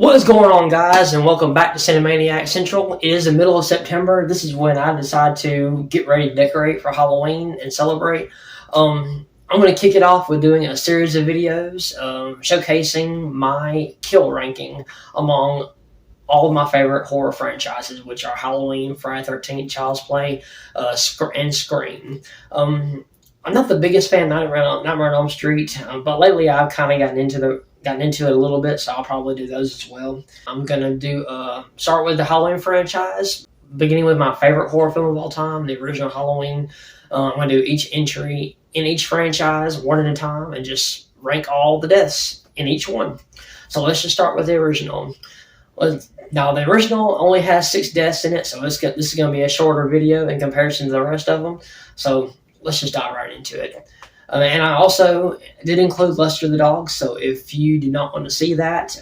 What is going on, guys, and welcome back to Cinemaniac Central. It is the middle of September. This is when I decide to get ready to decorate for Halloween and celebrate. I'm going to kick it off with doing a series of videos showcasing my kill ranking among all of my favorite horror franchises, which are Halloween, Friday the 13th, Child's Play, and Scream. I'm not the biggest fan of Nightmare on Elm Street, but lately I've kind of gotten into it a little bit, so I'll probably do those as well. I'm gonna start with the Halloween franchise, beginning with my favorite horror film of all time, the original Halloween. I'm gonna do each entry in each franchise one at a time and just rank all the deaths in each one. So let's just start with the original. Now, the original only has 6 deaths in it, so this is going to be a shorter video in comparison to the rest of them. So let's just dive right into it. And I also did include Lester the dog, so if you do not want to see that,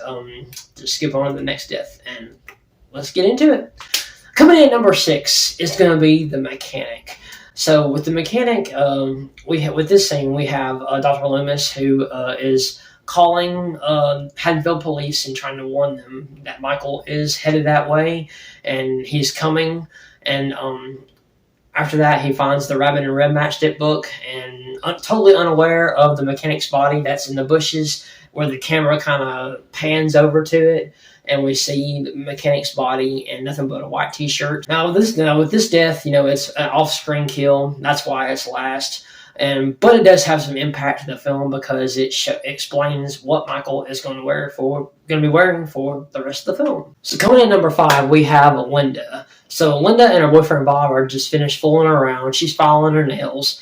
just skip on to the next death, and let's get into it. Coming in at number 6 is going to be the mechanic. So with the mechanic, with this scene, we have Dr. Loomis, who is calling Haddonfield police and trying to warn them that Michael is headed that way, and he's coming, and after that, he finds the Rabbit and Red Matchstick book, and totally unaware of the mechanic's body that's in the bushes, where the camera kind of pans over to it, and we see the mechanic's body and nothing but a white T-shirt. Now with this death, it's an off-screen kill. That's why it's last. But it does have some impact to the film because it explains what Michael is going to be wearing for the rest of the film. So coming in at number 5, we have Lynda. So Lynda and her boyfriend Bob are just finished fooling around. She's filing her nails.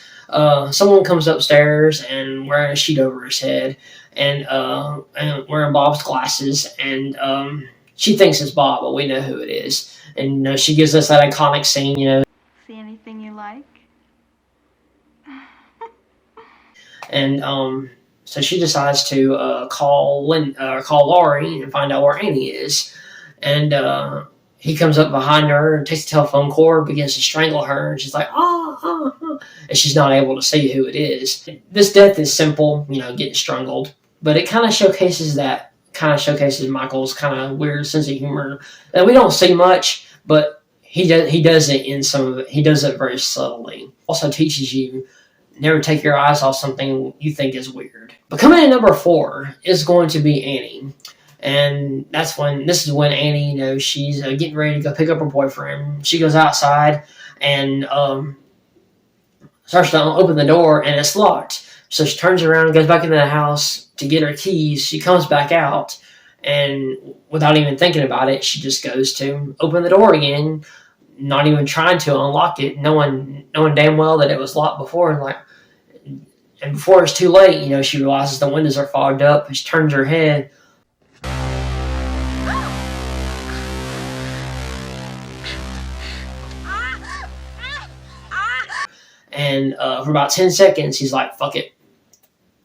Someone comes upstairs and wearing a sheet over his head and wearing Bob's glasses, and she thinks it's Bob, but we know who it is. And she gives us that iconic scene. See anything you like? And so she decides to call Laurie and find out where Annie is. And he comes up behind her and takes the telephone cord, begins to strangle her, and she's like, and she's not able to see who it is. This death is simple, getting strangled, but it kind of showcases Michael's kind of weird sense of humor that we don't see much, but he does it in some of it. He does it very subtly. Also teaches you never take your eyes off something you think is weird. But coming in at number 4 is going to be Annie. And this is when Annie, she's getting ready to go pick up her boyfriend. She goes outside and starts to open the door, and it's locked. So she turns around and goes back into the house to get her keys. She comes back out, and without even thinking about it, she just goes to open the door again, not even trying to unlock it, knowing damn well that it was locked before. And before it's too late, she realizes the windows are fogged up. She turns her head. And for about 10 seconds, he's like, fuck it.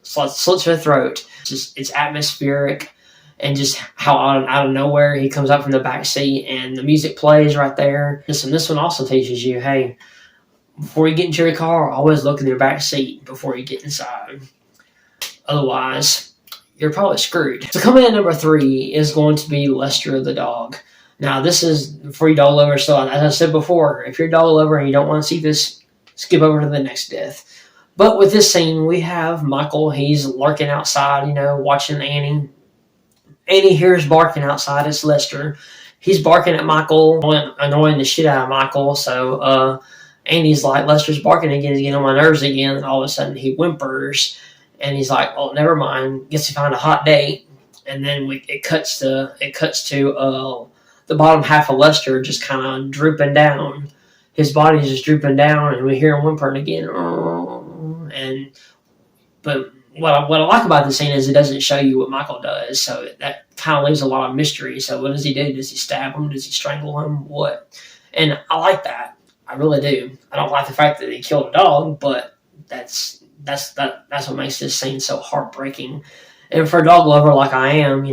Slits her throat. It's atmospheric. And just how out of nowhere he comes up from the back seat, and the music plays right there. This one also teaches you, hey, before you get into your car, always look in your back seat before you get inside. Otherwise, you're probably screwed. So coming in at number 3 is going to be Lester the dog. Now, this is for you dog lovers. So as I said before, if you're a dog lover and you don't want to see this, skip over to the next death. But with this scene, we have Michael. He's lurking outside, watching Annie. Annie hears barking outside. It's Lester. He's barking at Michael, annoying the shit out of Michael. So Annie's like, Lester's barking again. He's getting on my nerves again. And all of a sudden, he whimpers. And he's like, oh, never mind. Gets to find a hot date. And then it cuts to the bottom half of Lester just kind of drooping down. His body's just drooping down, and we hear him whimpering again. But what I like about the scene is it doesn't show you what Michael does, so that kind of leaves a lot of mystery. So what does he do? Does he stab him? Does he strangle him? What? And I like that. I really do. I don't like the fact that he killed a dog, but that's what makes this scene so heartbreaking. And for a dog lover like I am,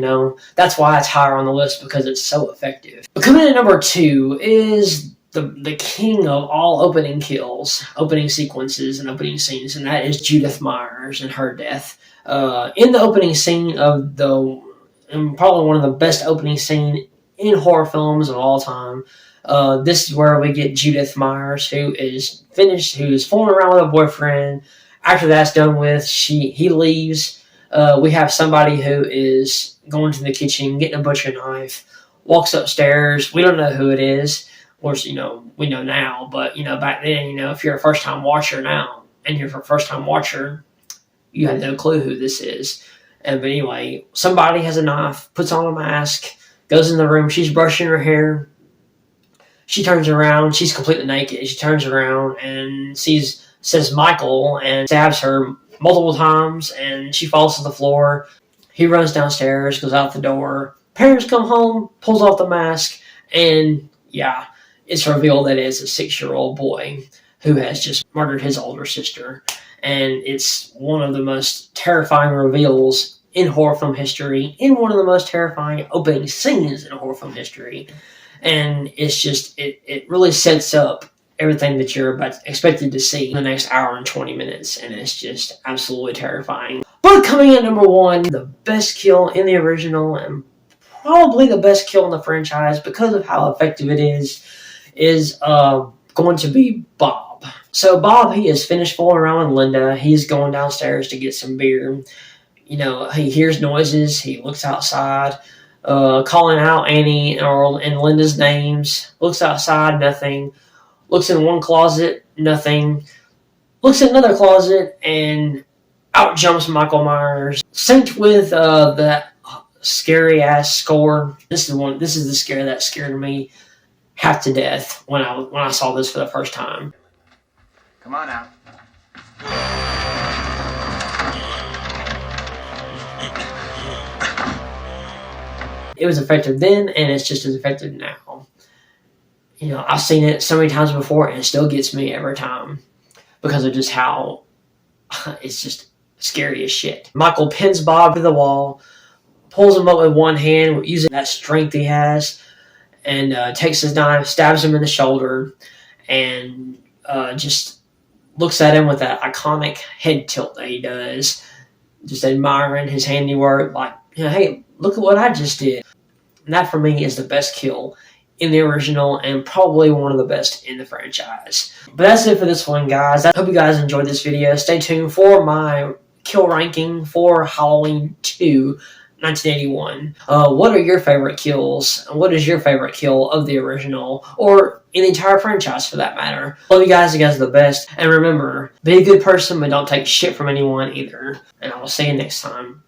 that's why it's higher on the list, because it's so effective. But coming in at number 2 is the king of all opening kills, opening sequences, and opening scenes, and that is Judith Myers and her death. In the opening scene of the and probably one of the best opening scenes in horror films of all time. This is where we get Judith Myers, who is finished, who's fooling around with a boyfriend. After that's done with, he leaves. We have somebody who is going to the kitchen, getting a butcher knife, walks upstairs. We don't know who it is. Of course, we know now, but, back then, if you're a first-time watcher now, and you're a first-time watcher, you have no clue who this is. But anyway, somebody has a knife, puts on a mask, goes in the room. She's brushing her hair. She turns around. She's completely naked. She turns around and says Michael and stabs her multiple times, and she falls to the floor. He runs downstairs, goes out the door. Parents come home, pulls off the mask, and yeah, it's revealed that it's a 6-year-old boy who has just murdered his older sister. And it's one of the most terrifying reveals in horror film history, in one of the most terrifying opening scenes in horror film history. And it's just, it really sets up everything that you're expected to see in the next hour and 20 minutes. And it's just absolutely terrifying. But coming in at number 1, the best kill in the original, and probably the best kill in the franchise because of how effective it is going to be Bob. So Bob, he is finished fooling around with Lynda. He's going downstairs to get some beer. He hears noises. He looks outside, calling out Annie and Lynda's names. Looks outside, nothing. Looks in one closet, nothing. Looks in another closet, and out jumps Michael Myers. Synced with that scary ass score. This is the scare that scared me half to death when I saw this for the first time. Come on now. It was effective then, and it's just as effective now. I've seen it so many times before, and it still gets me every time because of just how it's just scary as shit. Michael pins Bob to the wall, pulls him up with one hand, using that strength he has, and takes his knife, stabs him in the shoulder, and just looks at him with that iconic head tilt that he does, just admiring his handiwork, like, hey, look at what I just did. And that for me is the best kill in the original, and probably one of the best in the franchise. But that's it for this one, guys. I hope you guys enjoyed this video. Stay tuned for my kill ranking for Halloween 2, 1981. What are your favorite kills? What is your favorite kill of the original, or in the entire franchise for that matter? Love you guys. You guys are the best. And remember, be a good person, but don't take shit from anyone either. And I will see you next time.